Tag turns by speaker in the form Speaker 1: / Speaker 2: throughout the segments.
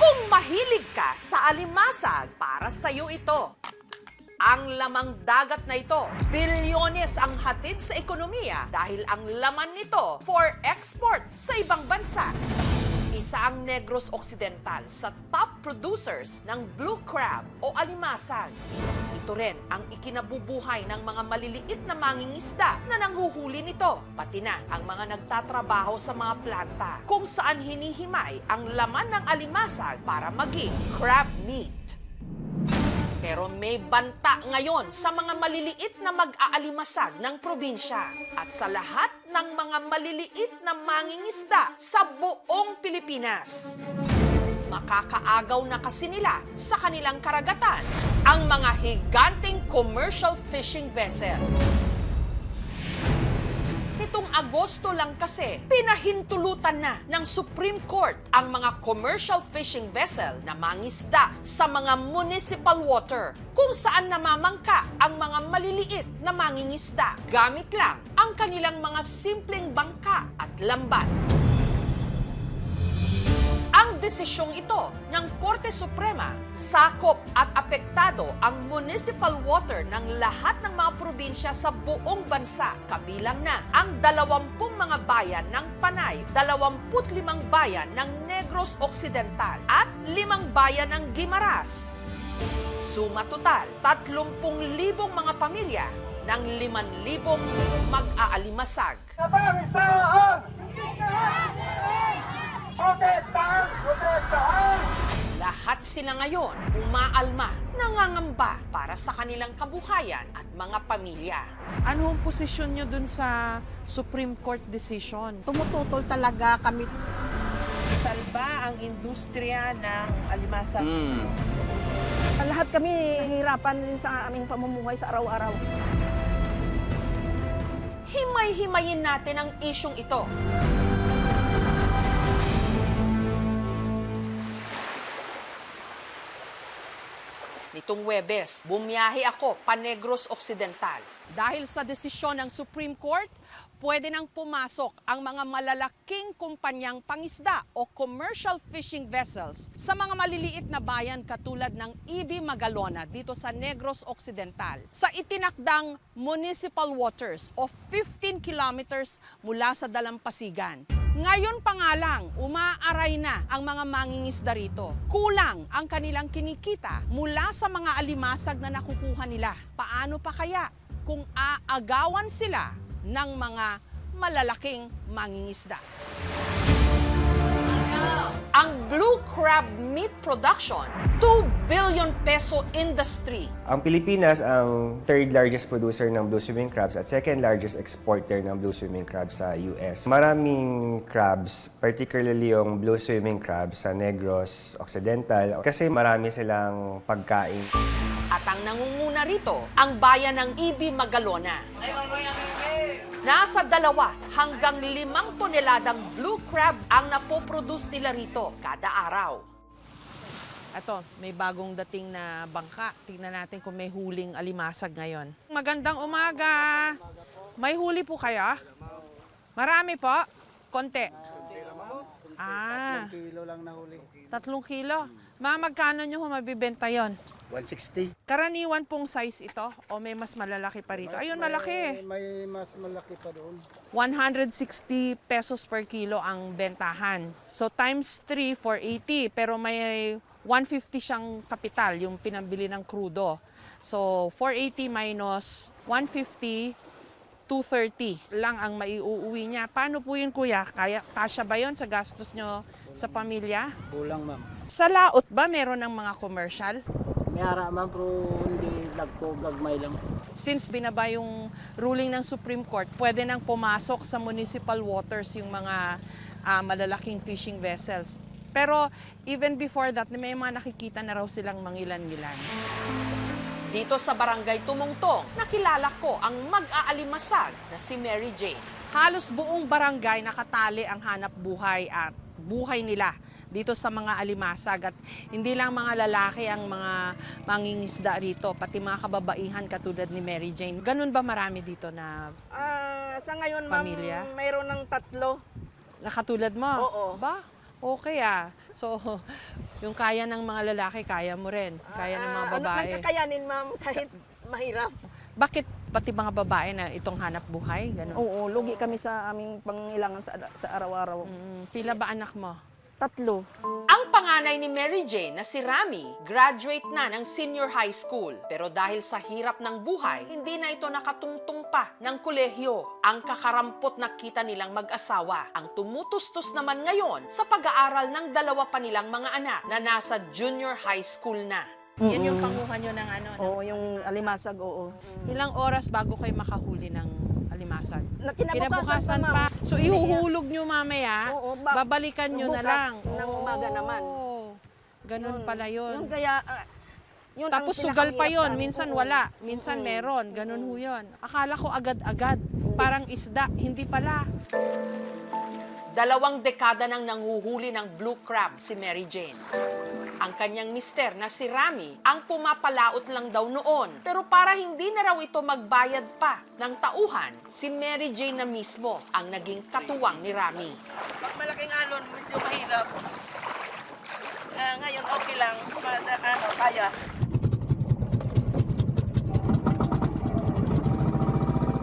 Speaker 1: Kung mahilig ka sa alimasag, para sa'yo ito. Ang lamang dagat na ito, bilyones ang hatid sa ekonomiya dahil ang laman nito for export sa ibang bansa. Isa ang Negros Occidental sa top producers ng blue crab o alimasag. Ito rin ang ikinabubuhay ng mga maliliit na mangingisda na nanghuhuli nito, pati na ang mga nagtatrabaho sa mga planta kung saan hinihimay ang laman ng alimasag para maging crab meat. Pero may banta ngayon sa mga maliliit na mag-aalimasag ng probinsya at sa lahat ng mga maliliit na mangingisda sa buong Pilipinas. Makakaagaw na kasi nila sa kanilang karagatan ang mga higanting commercial fishing vessel. Nitong Agosto lang kasi, pinahintulutan na ng Supreme Court ang mga commercial fishing vessel na mangisda sa mga municipal water kung saan namamangka ang mga maliliit na mangingisda gamit lang ang kanilang mga simpleng bangka at lambat. Ang desisyong ito ng Korte Suprema, sakop at apektado ang municipal water ng lahat ng mga probinsya sa buong bansa, kabilang na ang 20 mga bayan ng Panay, 25 bayan ng Negros Occidental at 5 bayan ng Guimaras. Suma total, 30,000 mga pamilya ng 5,000 mag-aalimasag. Lahat sila ngayon umaalma, nangangamba para sa kanilang kabuhayan at mga pamilya.
Speaker 2: Ano ang posisyon nyo dun sa Supreme Court decision?
Speaker 3: Tumututol talaga kami.
Speaker 2: Salba ang industriya ng alimasag.
Speaker 3: Lahat kami hirapan din sa aming pamumuhay sa araw-araw.
Speaker 1: Himay-himayin natin ang isyong ito. Nitong Huwebes, bumiyahe ako pa Negros Occidental. Dahil sa desisyon ng Supreme Court, pwede nang pumasok ang mga malalaking kumpanyang pangisda o commercial fishing vessels sa mga maliliit na bayan katulad ng EB Magalona dito sa Negros Occidental sa itinakdang municipal waters o 15 kilometers mula sa Dalampasigan. Ngayon pa nga lang, umaaray na ang mga mangingisda rito. Kulang ang kanilang kinikita mula sa mga alimasag na nakukuha nila. Paano pa kaya kung aagawan sila ng mga malalaking mangingisda? Ang blue crab meat production, 2 billion peso industry.
Speaker 4: Ang Pilipinas ang third largest producer ng blue swimming crabs at second largest exporter ng blue swimming crabs sa US. Maraming crabs, particularly yung blue swimming crabs sa Negros Occidental kasi marami silang pagkain.
Speaker 1: At ang nangunguna rito, ang bayan ng EB Magalona. Nasa 2 hanggang 5 toneladang blue crab ang napoproduce nila rito kada araw.
Speaker 2: Ito, may bagong dating na bangka. Tingnan natin kung may huling alimasag ngayon. Magandang umaga! May huli po kayo? Marami po? Konti.
Speaker 5: 3 kilo lang nahuli.
Speaker 2: 3 kilo. Magkano nyo mabibenta yon?
Speaker 5: 160.
Speaker 2: Karaniwan pong size ito o may mas malalaki pa rito? Ayun, malaki.
Speaker 5: May mas malaki pa doon.
Speaker 2: 160 pesos per kilo ang bentahan. So times 3, 480. Pero may 150 siyang kapital, yung pinambili ng krudo. So 480 minus 150, 230 lang ang maiuuwi niya. Paano po yun, kuya? Kasya ba yun sa gastos nyo sa pamilya?
Speaker 5: Kulang, ma'am.
Speaker 2: Sa laot ba meron ng mga commercial?
Speaker 5: May ara, ma'am, pero hindi lagpo, gagmay lang.
Speaker 2: Since binaba yung ruling ng Supreme Court, pwede nang pumasok sa municipal waters yung mga malalaking fishing vessels. Pero even before that, may mga nakikita na raw silang mangilan-ngilan.
Speaker 1: Dito sa Barangay Tumungtong, nakilala ko ang mag-aalimasag na si Mary Jane.
Speaker 2: Halos buong barangay nakatali ang hanap buhay at buhay nila dito sa mga alimasag at hindi lang mga lalaki ang mga mangingisda rito, pati mga kababaihan katulad ni Mary Jane. Ganun ba marami dito na
Speaker 3: Sa ngayon, ma'am,
Speaker 2: Pamilya?
Speaker 3: mayroon ng 3.
Speaker 2: nakatulad mo?
Speaker 3: Oo.
Speaker 2: Ba? Okay ah. So, Yung kaya ng mga lalaki, kaya mo rin. Kaya ng mga
Speaker 3: Ano
Speaker 2: babae.
Speaker 3: nang kakayanin, ma'am, kahit mahirap.
Speaker 2: Bakit pati mga babae na itong hanap buhay? Ganun.
Speaker 3: Oo, lugi kami sa aming pangailangan sa araw-araw.
Speaker 2: Pila ba anak mo?
Speaker 3: 3.
Speaker 1: Ang panganay ni Mary Jane na si Rami, graduate na ng senior high school. Pero dahil sa hirap ng buhay, hindi na ito nakatungtong pa ng kolehiyo. Ang kakarampot na kita nilang mag-asawa. Ang tumutustos naman ngayon sa pag-aaral ng dalawa pa nilang mga anak na nasa junior high school na.
Speaker 2: Yan yung panguhan nyo ng ano.
Speaker 3: Oo, yung alimasag, oo.
Speaker 2: Ilang oras bago kayo makahuli ng alimasag?
Speaker 3: Kinabukasan pa, ma'am.
Speaker 2: So, ihuhulog nyo mamaya,
Speaker 3: Oo,
Speaker 2: babalikan nyo na
Speaker 3: bukas
Speaker 2: lang.
Speaker 3: ng umaga naman.
Speaker 2: Ganun pala yun.
Speaker 3: Yung kaya, yun ang
Speaker 2: Tapos sugal pa
Speaker 3: pinakamahirap
Speaker 2: yon,
Speaker 3: sa amin.
Speaker 2: minsan
Speaker 3: Oo.
Speaker 2: wala, minsan meron, ganun ho yun. Akala ko agad-agad, parang isda, hindi pala.
Speaker 1: 2 dekada nang nanghuhuli ng blue crab si Mary Jane. Ang kanyang mister na si Rami ang pumapalaot lang daw noon. Pero para hindi na raw ito magbayad pa ng tauhan, si Mary Jane na mismo ang naging katuwang ni Rami.
Speaker 6: Pag malaking alon, medyo mahirap. Ngayon, okay lang. Kaya.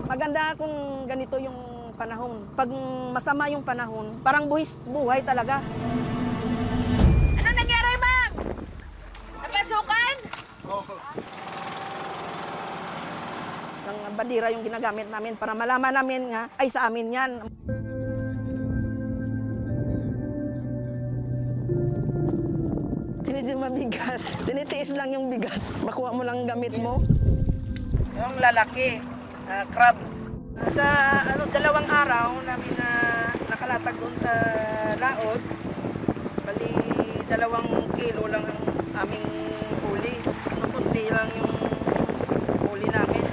Speaker 3: Maganda kung ganito yung panahon. Pag masama yung panahon, parang buhis buhay talaga.
Speaker 6: Anong nangyari, ma'am? Napasukan?
Speaker 3: Ng bandira yung ginagamit namin para malaman namin nga, ay sa amin yan. Medyo mabigat. Tinitiis lang yung bigat. Makuha mo lang gamit mo.
Speaker 6: Yung lalaki, crab.
Speaker 3: Sa 2 araw namin na nakalatag doon sa laot, bali 2 kilo lang ang aming huli. Kunti lang yung huli namin.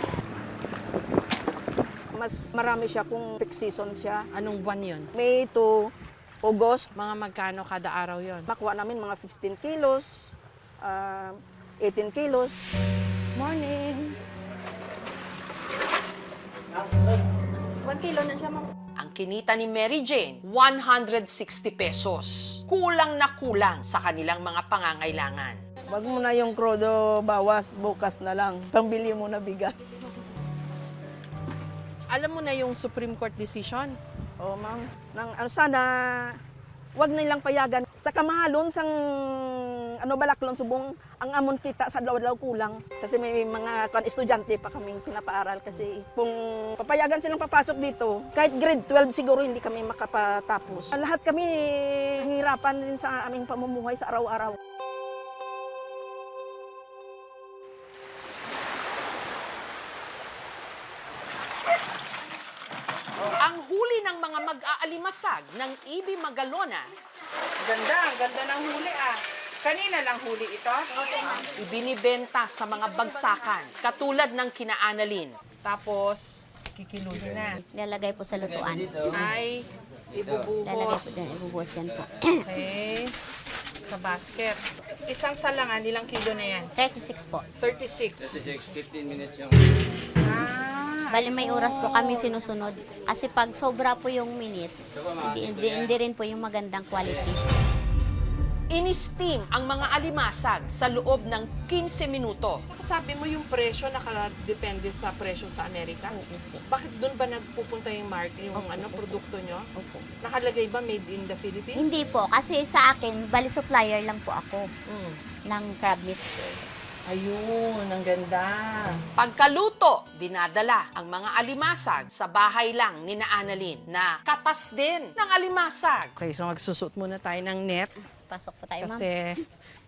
Speaker 3: Mas marami siya kung peak season siya.
Speaker 2: Anong buwan yun?
Speaker 3: May to August,
Speaker 2: Mga magkano kada araw yon?
Speaker 3: makuha namin mga 15 kilos, 18 kilos.
Speaker 2: Morning!
Speaker 3: 1 kilo na siya, ma'am.
Speaker 1: Ang kinita ni Mary Jane, 160 pesos. Kulang na kulang sa kanilang mga pangangailangan.
Speaker 3: Wag mo na yung krodo, bawas, bukas na lang. Pambili mo na bigas.
Speaker 2: Alam mo na yung Supreme Court decision?
Speaker 3: Oo, ma'am. Sana, wag nilang payagan. Sa kamahalon, sang balaklon subong, ang amon kita sa daw kulang. Kasi may mga estudyante pa kaming pinapaaral. Kasi kung papayagan silang papasok dito, kahit grade 12 siguro hindi kami makapatapos. Lahat kami hirapan din sa aming pamumuhay sa araw-araw.
Speaker 1: Ang huli ng mga mag-aalimasag ng Ibi Magalona,
Speaker 2: Ang ganda ng huli ah. Kanina lang huli ito?
Speaker 1: ibinibenta sa mga bagsakan, katulad ng kinaanalin.
Speaker 2: Tapos, kikiluhin na.
Speaker 7: Lalagay po sa lutuan.
Speaker 2: Ay,
Speaker 7: Lalagay po
Speaker 2: ibubuhos.
Speaker 7: dyan, ibubuhos yan po.
Speaker 2: Okay. Sa basket. Isang salangan, ilang kilo na yan?
Speaker 7: 36 po.
Speaker 2: 36.
Speaker 8: 15 minutes yung...
Speaker 7: Bali may oras po kami sinusunod. Kasi pag sobra po yung minutes, hindi rin po yung magandang quality.
Speaker 1: In-steam ang mga alimasag sa loob ng 15 minuto.
Speaker 2: Sabi mo yung presyo nakadepende sa presyo sa Amerika? Bakit doon ba nagpupunta yung produkto nyo?
Speaker 7: Opo.
Speaker 2: Nakalagay ba made in the Philippines?
Speaker 7: Hindi po, kasi sa akin, bali supplier lang po ako ng crab meat.
Speaker 2: Ayun, ang ganda.
Speaker 1: Pagkaluto, dinadala ang mga alimasag sa bahay lang ni Naanalin na katas din ng alimasag.
Speaker 2: Okay, so magsusuot muna tayo ng net
Speaker 7: Pasok po tayo, ma'am.
Speaker 2: kasi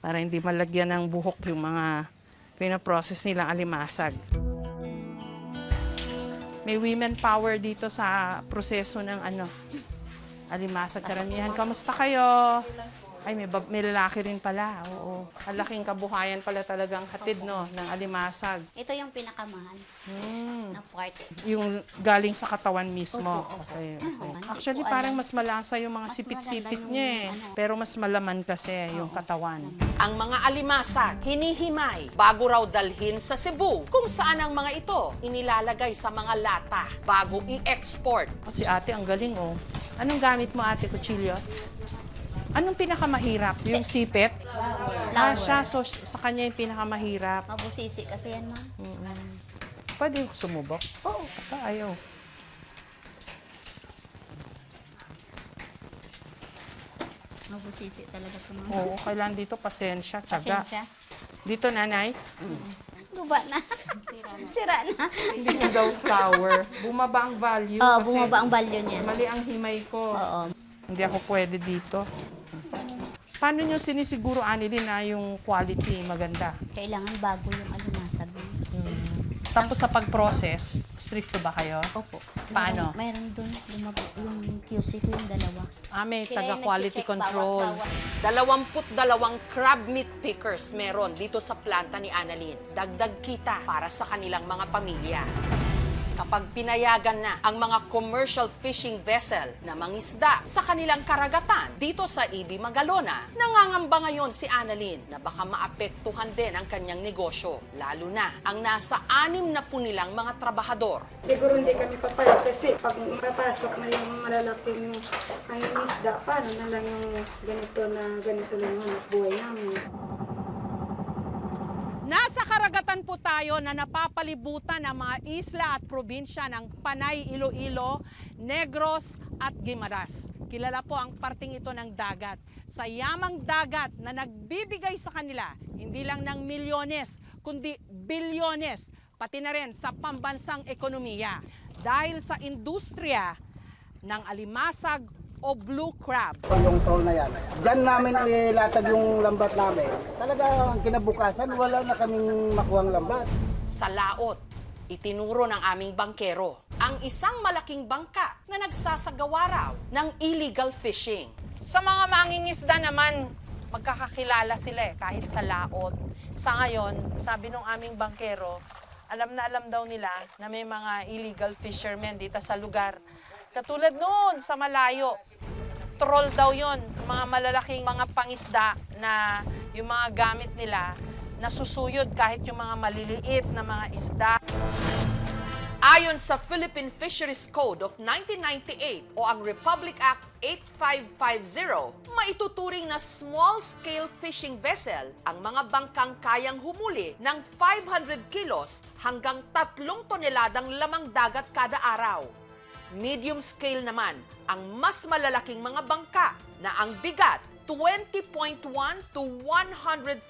Speaker 2: para hindi malagyan ng buhok yung mga pinaprocess nilang alimasag. May women power dito sa proseso ng alimasag. Karamihan, kamusta kayo? Ay, may lalaki rin pala. Oo. Ang laking kabuhayan pala talagang hatid, no, ng alimasag.
Speaker 7: Ito yung pinakamahal na part.
Speaker 2: Yung galing sa katawan mismo.
Speaker 7: Opo, opo.
Speaker 2: Okay, okay.
Speaker 7: Ano
Speaker 2: Actually,
Speaker 7: po,
Speaker 2: parang mas malasa yung mga
Speaker 7: Mas
Speaker 2: sipit-sipit
Speaker 7: maganda yung
Speaker 2: niya eh.
Speaker 7: ano.
Speaker 2: Pero mas malaman kasi yung katawan.
Speaker 1: Ang mga alimasag, hinihimay bago raw dalhin sa Cebu, kung saan ang mga ito inilalagay sa mga lata bago i-export.
Speaker 2: Si ate, ang galing oh. Anong gamit mo ate, kutsilyo? Anong pinakamahirap? Yung sipit? Siya. So, sa kanya yung pinakamahirap.
Speaker 7: Mabusisi kasi yan, ma'am.
Speaker 2: Pwede sumubok?
Speaker 7: Oo.
Speaker 2: Ayaw.
Speaker 7: Mabusisi talaga ito, ma'am.
Speaker 2: Oo, kailangan dito pasensya, tiyaga.
Speaker 7: Pasensya.
Speaker 2: Dito, nanay,
Speaker 7: Guba na. Sira na.
Speaker 2: hindi ko daw flower. Bumaba ang value.
Speaker 7: Oo,
Speaker 2: kasi
Speaker 7: bumaba ang value niya.
Speaker 2: Mali ang himay ko.
Speaker 7: Oo.
Speaker 2: Hindi ako pwede dito. Paano nyo sinisiguro, Annalyn, na yung quality maganda?
Speaker 7: Kailangan bago yung alimasag.
Speaker 2: Tapos sa pag-process, stricto ba kayo?
Speaker 7: Opo.
Speaker 2: Paano?
Speaker 7: Mayroon doon. Yung QC ko yung dalawa.
Speaker 2: May
Speaker 7: Sila yung
Speaker 2: taga-quality
Speaker 7: nagche-check
Speaker 2: control.
Speaker 7: bawat-bawat.
Speaker 1: 22 crab meat pickers meron dito sa planta ni Annalyn. Dagdag kita para sa kanilang mga pamilya. Kapag pinayagan na ang mga commercial fishing vessel na mangisda sa kanilang karagatan dito sa Ibi Magalona, nangangamba ngayon si Annalyn na baka maapektuhan din ang kanyang negosyo, lalo na ang nasa 60 nilang mga trabahador.
Speaker 8: Siguro hindi kami papayag kasi pag mapasok na yung malalaking ang isda, paano na lang yung ganito lang yung hanap buhay namin.
Speaker 1: Nasa karagatan po tayo na napapalibutan ng mga isla at probinsya ng Panay, Iloilo, Negros at Guimaras. Kilala po ang parting ito ng dagat. Sa yamang dagat na nagbibigay sa kanila, hindi lang ng milyones, kundi bilyones, pati na rin sa pambansang ekonomiya. Dahil sa industriya ng alimasag o blue crab.
Speaker 5: Yung troll na yan. Diyan namin ilatag yung lambat namin. Talaga ang kinabukasan, wala na kaming makuhang lambat.
Speaker 1: Sa laot, itinuro ng aming bangkero ang isang malaking bangka na nagsasagawa raw ng illegal fishing. Sa mga mangingisda naman, magkakakilala sila kahit sa laot. Sa ngayon, sabi nung aming bangkero, alam na alam daw nila na may mga illegal fishermen dito sa lugar. Katulad noon sa malayo, troll daw yon, mga malalaking mga pangisda na yung mga gamit nila nasusuyod kahit yung mga maliliit na mga isda. Ayon sa Philippine Fisheries Code of 1998 o ang Republic Act 8550, maituturing na small-scale fishing vessel ang mga bangkang kayang humuli ng 500 kilos hanggang 3 toneladang lamang dagat kada araw. Medium scale naman ang mas malalaking mga bangka na ang bigat 20.1 to 150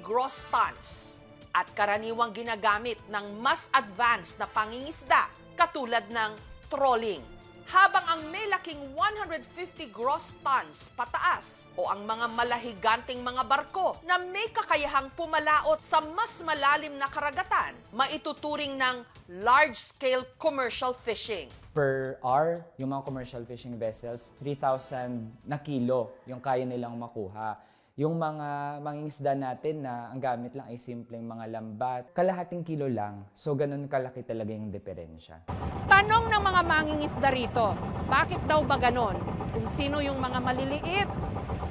Speaker 1: gross tons at karaniwang ginagamit ng mas advanced na pangingisda katulad ng trolling. Habang ang may laking 150 gross tons pataas o ang mga malahiganting mga barko na may kakayahang pumalaot sa mas malalim na karagatan, maituturing ng large-scale commercial fishing.
Speaker 9: Per hour, yung mga commercial fishing vessels, 3,000 na kilo yung kaya nilang makuha. Yung mga mangingisda natin na ang gamit lang ay simpleng mga lambat, kalahating kilo lang. So, ganun kalaki talaga yung diferensya.
Speaker 1: Tanong ng mga mangingisda rito, bakit daw ba ganon? Kung sino yung mga maliliit,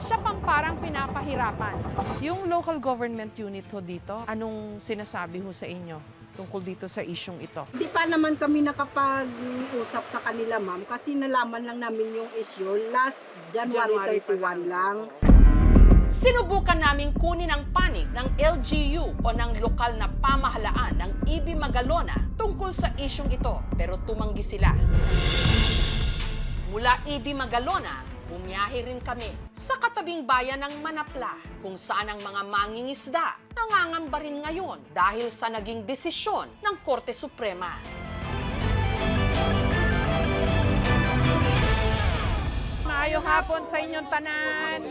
Speaker 1: siya pang parang pinapahirapan.
Speaker 2: Yung local government unit ho dito, anong sinasabi ho sa inyo tungkol dito sa isyong ito?
Speaker 8: Hindi pa naman kami nakapag-usap sa kanila, ma'am, kasi nalaman lang namin yung issue last January 31 lang.
Speaker 1: Sinubukan naming kunin ang panig ng LGU o ng lokal na pamahalaan ng Ibi Magalona tungkol sa isyong ito, pero tumanggi sila. Mula Ibi Magalona, bumiyahe rin kami sa katabing bayan ng Manapla, kung saan ang mga mangingisda nangangamba rin ngayon dahil sa naging desisyon ng Korte Suprema.
Speaker 2: Maayong hapon sa inyong tanan.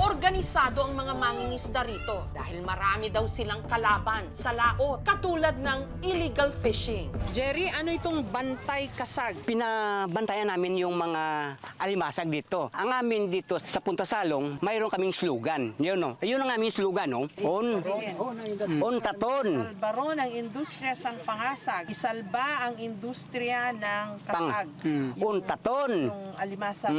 Speaker 1: Organisado ang mga mangingisda rito dahil marami daw silang kalaban sa laot, katulad ng illegal fishing.
Speaker 2: Jerry, ano itong bantay kasag?
Speaker 10: Pinabantayan namin yung mga alimasag dito. Ang amin dito sa Punta Salong, mayroon kaming slogan. Yun, no? Yun ang aming slogan, no? On taton.
Speaker 2: Salbaron ang industriya sang pangasag. Isalba ang industriya ng kasag.
Speaker 10: On taton.
Speaker 2: Yung alimasag.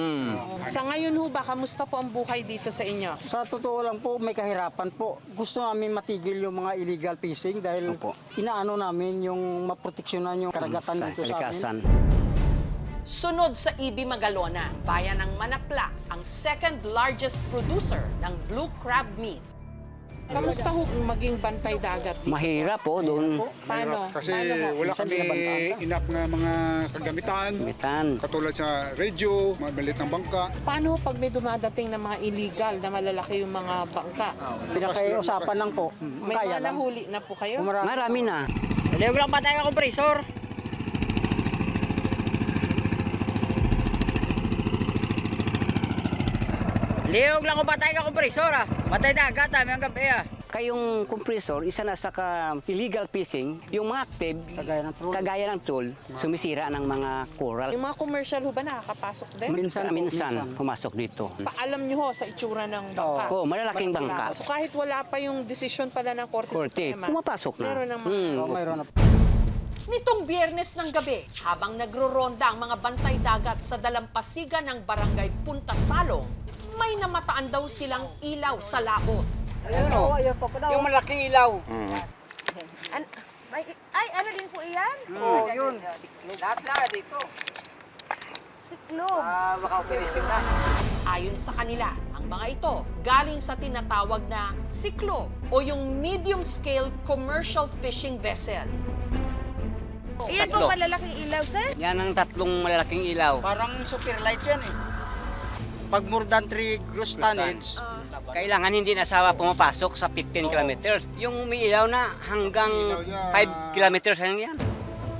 Speaker 2: Sa ngayon ho ba, kamusta po ang buhay dito sa inyo?
Speaker 5: Sa totoo lang po, may kahirapan po. Gusto namin matigil yung mga illegal fishing dahil
Speaker 10: Opo.
Speaker 5: inaano namin yung maproteksyonan yung karagatan dito sa amin.
Speaker 10: Kalikasan.
Speaker 1: Sunod sa Ibi Magalona, bayan ng Manapla, ang second largest producer ng blue crab meat.
Speaker 2: Kamusta ho maging bantay dagat dito?
Speaker 10: Mahirap po doon.
Speaker 2: Paano?
Speaker 5: Kasi
Speaker 2: Paano ho?
Speaker 5: wala kami enough nga mga kagamitan.
Speaker 10: Mitan.
Speaker 5: Katulad sa radio, maliit ng bangka.
Speaker 2: Paano ho pag may dumadating na mga illegal na malalaki yung mga bangka?
Speaker 5: Pinakaiusapan
Speaker 3: lang po.
Speaker 2: May mga nahuli na po kayo?
Speaker 10: Marami na.
Speaker 6: Liog lang pa tayo kompresor. Liog lang ko pa tayo kompresor ah. Batay dagat ah, may gabi ah.
Speaker 10: Kayong compressor, isa na sa illegal fishing, yung mga active, kagaya ng troll, sumisira ng mga coral.
Speaker 2: Yung mga commercial ho ba nakakapasok din?
Speaker 10: Minsan pumasok dito.
Speaker 2: Paalam nyo ho sa itsura ng bangka.
Speaker 10: Oo, malalaking bangka.
Speaker 2: So kahit wala pa yung desisyon pala ng Korte
Speaker 10: Korte,
Speaker 2: Suprema,
Speaker 10: pumapasok na.
Speaker 2: meron ng mga...
Speaker 10: Mayroon na.
Speaker 1: Nitong Biyernes ng gabi, habang nagroronda ang mga bantay dagat sa dalampasigan ng barangay Punta Salong, may namataan daw silang ilaw sa laot.
Speaker 6: Yung malaking ilaw.
Speaker 8: Ay, ano din po iyan?
Speaker 6: Oo, yun. Lahat dito.
Speaker 8: Siklog.
Speaker 6: Makaoperation na.
Speaker 1: Ayon sa kanila, ang mga ito galing sa tinatawag na siklo o yung medium-scale commercial fishing vessel.
Speaker 8: Iyan po malalaking ilaw, sir?
Speaker 10: Yan ang tatlong malalaking ilaw.
Speaker 6: Parang super light yan eh. Pag more than 3 gross tonnage,
Speaker 10: Kailangan hindi na asawa pumapasok sa 15 kilometers. Yung may ilaw na hanggang 5 kilometers lang yan.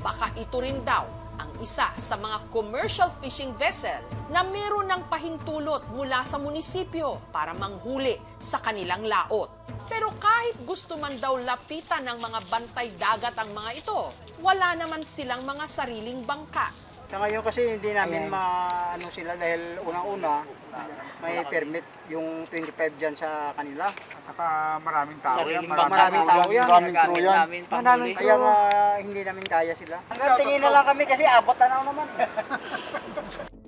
Speaker 1: Baka ito rin daw ang isa sa mga commercial fishing vessel na meron ng pahintulot mula sa munisipyo para manghuli sa kanilang laot. Pero kahit gusto man daw lapitan ng mga bantay dagat ang mga ito, wala naman silang mga sariling bangka.
Speaker 6: sa ngayon kasi hindi namin maano sila dahil unang-una may permit yung 25 dyan sa kanila.
Speaker 5: At saka maraming tao yan.
Speaker 6: Maraming tao yan.
Speaker 5: Maraming crew yan.
Speaker 6: Maraming kaya hindi namin kaya sila. Hanggang tingin na lang kami kasi abot na naman.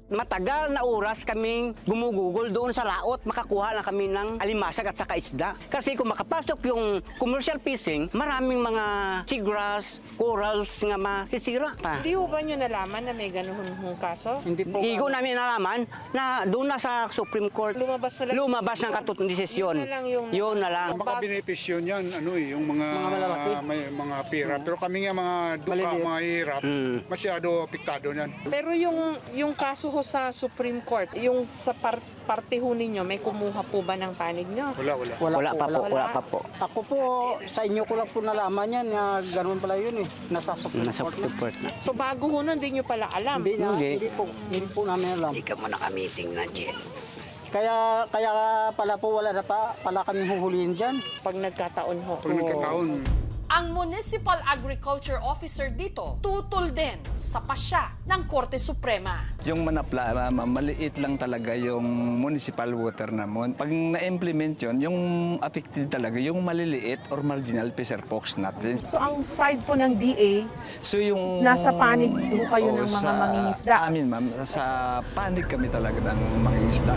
Speaker 10: Matagal na oras kaming gumugugol doon sa laot, makakuha lang kami ng alimasag at saka isda. Kasi kung makapasok yung commercial fishing, maraming mga seagrass, corals nga masisira pa.
Speaker 2: Hindi ho ba nyo nalaman na may ganun kaso?
Speaker 6: Hindi po.
Speaker 10: Igo namin nalaman na doon na sa Supreme Court,
Speaker 2: Lumabas na lang.
Speaker 10: lumabas ng katutong desisyon.
Speaker 2: Yun na lang yung-
Speaker 10: Yun na lang.
Speaker 5: Baka benepisyo niyan, yung mga
Speaker 6: malalaki.
Speaker 5: may mga pira. Pero kami nga mga duka,
Speaker 6: Maliliit.
Speaker 5: mga hirap, masyado apektado niyan.
Speaker 2: Pero yung kaso ho sa Supreme Court, yung sa parte ho ninyo, may kumuha po ba ng panig nyo?
Speaker 5: Wala.
Speaker 10: Wala pa po.
Speaker 6: Ako po, sa inyo ko lang po nalaman yan na ganun pala yun eh. Nasa Supreme
Speaker 10: Nasa
Speaker 6: Court na.
Speaker 10: Court na.
Speaker 2: So bago ho nun, hindi nyo pala alam.
Speaker 10: Hindi.
Speaker 6: Hindi po namin alam.
Speaker 10: Hindi ka mo naka-meeting na, Jen.
Speaker 6: Kaya pala po wala na pala kami huhulihin dyan.
Speaker 2: Pag nagkataon ho.
Speaker 5: Pag nagkataon,
Speaker 1: Ang Municipal Agriculture Officer dito tutol din sa pasya ng Korte Suprema.
Speaker 11: Yung Manapla, maliit lang talaga yung municipal water naman. Pag na-implement yun, yung affected talaga yung maliliit or marginal fisher folks natin.
Speaker 2: So ang side po ng DA,
Speaker 11: So yung...
Speaker 2: nasa panig po kayo ng mga mangingisda?
Speaker 11: Amin ma'am, sa panig kami talaga ng mangingisda.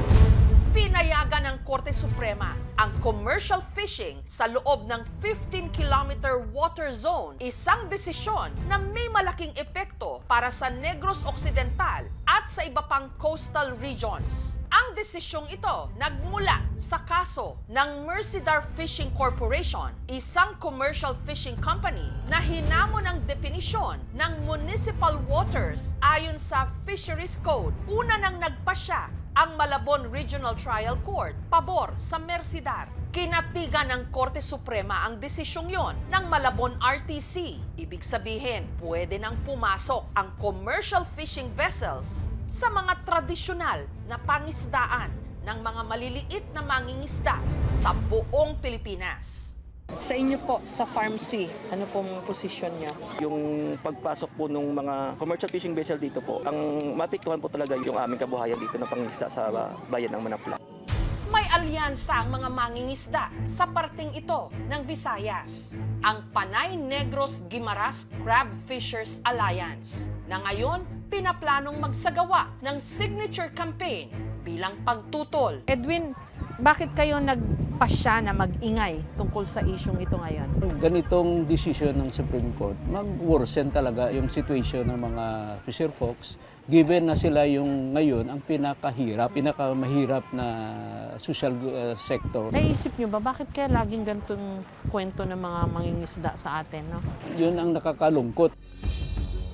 Speaker 1: Pinayagan ng Korte Suprema ang commercial fishing sa loob ng 15-kilometer water zone, isang desisyon na may malaking epekto para sa Negros Occidental at sa iba pang coastal regions. Ang desisyong ito nagmula sa kaso ng Mercedar Fishing Corporation, isang commercial fishing company na hinamon ang definisyon ng municipal waters ayon sa Fisheries Code. Una nang nagpasya ang Malabon Regional Trial Court pabor sa Mercedar. Kinatigan ng Korte Suprema ang desisyong yon ng Malabon RTC. Ibig sabihin, pwede nang pumasok ang commercial fishing vessels sa mga tradisyonal na pangisdaan ng mga maliliit na mangingisda sa buong Pilipinas.
Speaker 2: Sa inyo po, sa Farm C, ano pong posisyon nyo?
Speaker 12: Yung pagpasok po ng mga commercial fishing vessel dito po, ang mapiktuhan po talaga yung aming kabuhayan dito ng pangingisda sa bayan ng Manapla.
Speaker 1: May alyansa ang mga mangingisda sa parting ito ng Visayas, ang Panay Negros Guimaras Crab Fishers Alliance, na ngayon pinaplanong magsagawa ng signature campaign bilang pagtutol.
Speaker 2: Edwin, bakit kayo nagpasya na mag-ingay tungkol sa isyong ito ngayon?
Speaker 13: Ganitong decision ng Supreme Court, mag-worsen talaga yung situation ng mga fisher folks given na sila yung ngayon ang pinakamahirap na social sector.
Speaker 2: Naisip nyo ba, bakit kaya laging ganitong kwento ng mga mangingisda sa atin? No?
Speaker 13: Yun ang nakakalungkot.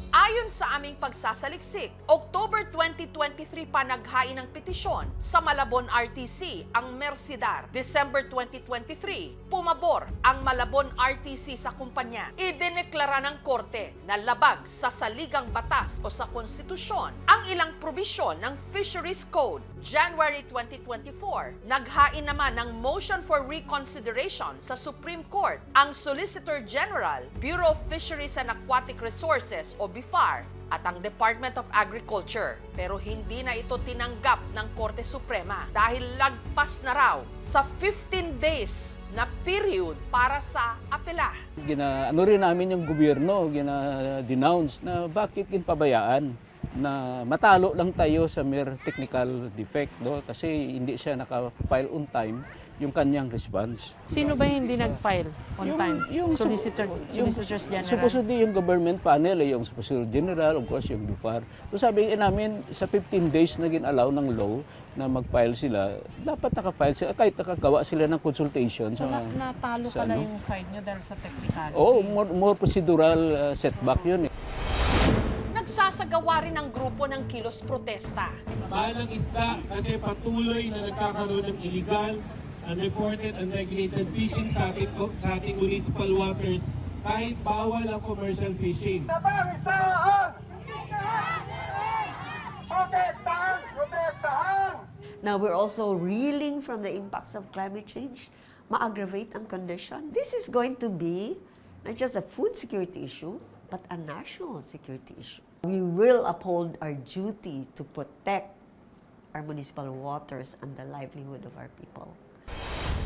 Speaker 1: Ayon sa aming pagsasaliksik, October 2023 pa naghain ng petisyon sa Malabon RTC ang Mercidar. December 2023, pumabor ang Malabon RTC sa kumpanya. Idineklara ng korte na labag sa saligang batas o sa konstitusyon ang ilang probisyon ng Fisheries Code. January 2024, naghain naman ng motion for reconsideration sa Supreme Court ang Solicitor General, Bureau of Fisheries and Aquatic Resources o BIFAR at ang Department of Agriculture. Pero hindi na ito tinanggap ng Korte Suprema dahil lagpas na raw sa 15 days na period para sa apela.
Speaker 13: Ano rin namin yung gobyerno, denounce na bakit pabayaan na matalo lang tayo sa mere technical defect, no? Kasi hindi siya naka-file on time yung kanyang response.
Speaker 2: Sino ba hindi nag-file on time? Solicitors General?
Speaker 13: Supposedly yung government panel, yung Solicitor General, of course yung BIFAR. So sabi namin, sa 15 days na gin-allow ng law na mag-file sila, dapat naka-file sila, kahit nakagawa sila ng consultation.
Speaker 2: So natalo pala yung side nyo dahil sa technicality?
Speaker 13: Oo, more procedural setback yun.
Speaker 1: Nagsasagawa rin ang grupo ng kilos protesta.
Speaker 14: Balang isda kasi patuloy na nagkakaroon ng illegal, unreported, unregulated fishing sa ating municipal waters kahit bawal ang commercial fishing.
Speaker 15: Now we're also reeling from the impacts of climate change, ma-aggravate ang condition. This is going to be not just a food security issue, but a national security issue. We will uphold our duty to protect our municipal waters and the livelihood of our people.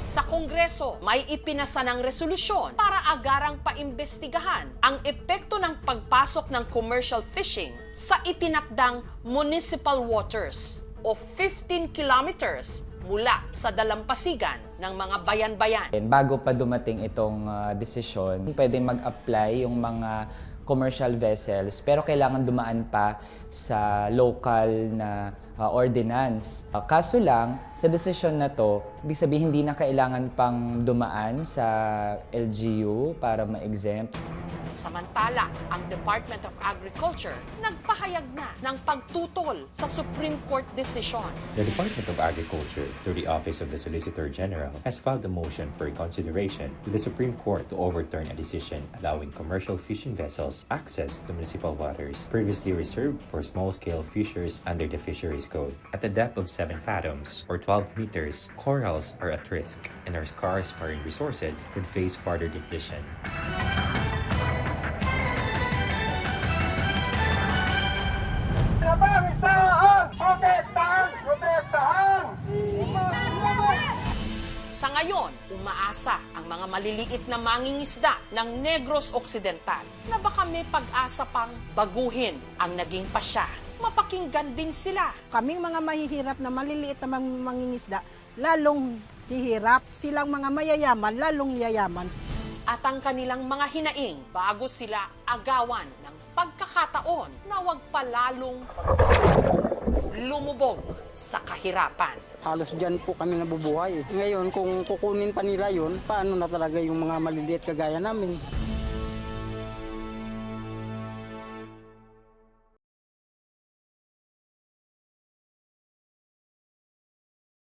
Speaker 1: Sa Kongreso, may ipinasa ng resolusyon para agarang paimbestigahan ang epekto ng pagpasok ng commercial fishing sa itinakdang municipal waters o 15 kilometers mula sa dalampasigan ng mga bayan-bayan.
Speaker 9: Bago pa dumating itong desisyon, pwede mag-apply yung mga commercial vessels pero kailangan dumaan pa sa local na ordinance. Kaso lang, sa desisyon na to, ibig sabihin hindi na kailangan pang dumaan sa LGU para ma-exempt.
Speaker 1: Samantala, ang Department of Agriculture nagpahayag na ng pagtutol sa Supreme Court decision.
Speaker 16: The Department of Agriculture, through the Office of the Solicitor General, has filed a motion for consideration with the Supreme Court to overturn a decision allowing commercial fishing vessels access to municipal waters previously reserved for small-scale fishers under the Fisheries Code. At a depth of 7 fathoms, or 12 meters, corals are at risk, and our scarce marine resources could face further depletion.
Speaker 1: Sa ngayon, umaasa ang mga maliliit na mangingisda ng Negros Occidental na baka may pag-asa pang baguhin ang naging pasya. Mapakinggan din sila.
Speaker 3: Kaming mga mahihirap na maliliit na mangingisda, lalong hihirap. Silang mga mayayaman, lalong yayaman.
Speaker 1: At ang kanilang mga hinaing bago sila agawan ng pagkakataon na wag palalong lumubog sa kahirapan.
Speaker 6: Halos dyan po kami nabubuhay. Ngayon, kung kukunin pa nila yun, paano na talaga yung mga maliliit kagaya namin?